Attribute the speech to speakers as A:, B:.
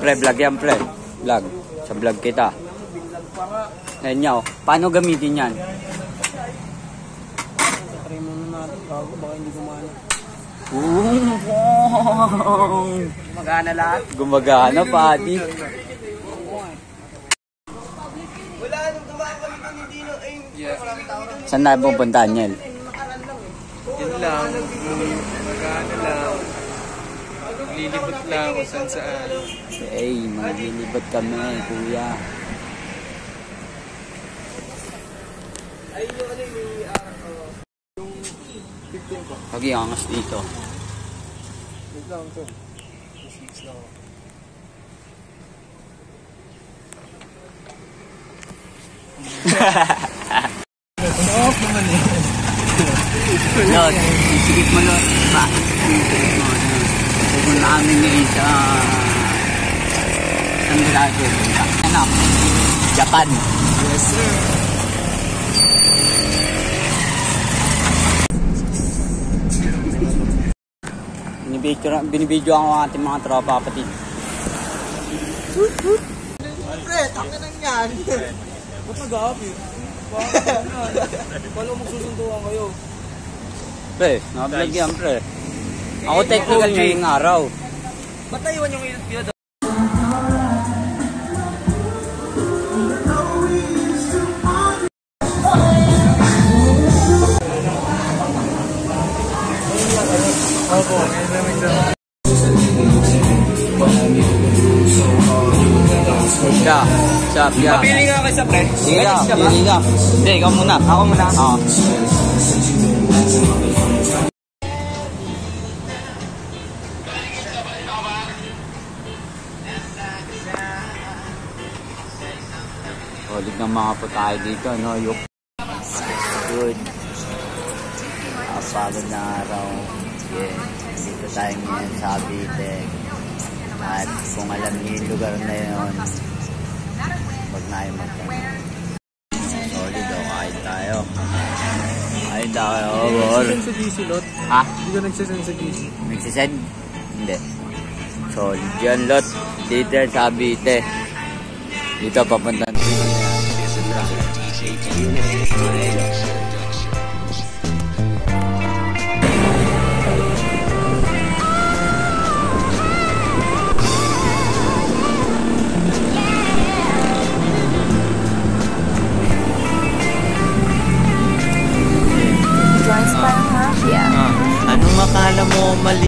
A: Pre, vlog yan, pre. Vlog. Sa vlog kita. Ayan niya, oh. Paano gamitin yan?
B: Try muna natin. Bago, baka hindi gumana.
A: Gumagana lahat? Gumagana, pati.
B: Wala nang tumakami kung hindi na ay...
A: Saan na pupuntahan yan?
B: Yun lang. Gumagana lang. Lilibot lang kung saan saan.
A: Hey, maglilibot kami, kuya.
B: Ay, yung ano yung 15 ko.
A: Pag-iangas dito.
B: Wait lang ito. Switch lang ako. Soft naman eh.
A: Lot, isigit mo lot. Ba? Isigit mo. Pupunta namin ngayon sa... Saan nila pupunta? Ano? Japan.
B: Yes, sir.
A: Binibidyo ang ating mga tropa kapatid.
B: Pre, taka nang yan. Ba't nag-aapit? Paano magsusunduan kayo?
A: Pre, nakablog yan, pre. Ako technical ngayong araw.
B: Ba't naiwan yung ilot doon? Opo, ngayon namin daw.
A: Siya.
B: Mapili nga kayo sa pre.
A: Sige ka. Hindi, ikaw muna.
B: Ako muna.
A: Oo. Solid ng mga po tayo dito, no? Yung good. Pagod na araw. Yeah. Dito tayo ngayon sa Cavite. At kung alam niyo yung lugar na yun, huwag na yung magtanong. Solid o, kahit tayo. Kahit tayo, bol.
B: Nagsisend sa GC, Lot?
A: Ha?
B: Hindi ka nagsisend sa GC?
A: Nagsisend? Hindi. Solid yan, Lot. Dito sa Cavite. Dito, papuntan dito na yan.
C: Joins parang mafia.
A: Anong akala mo mali?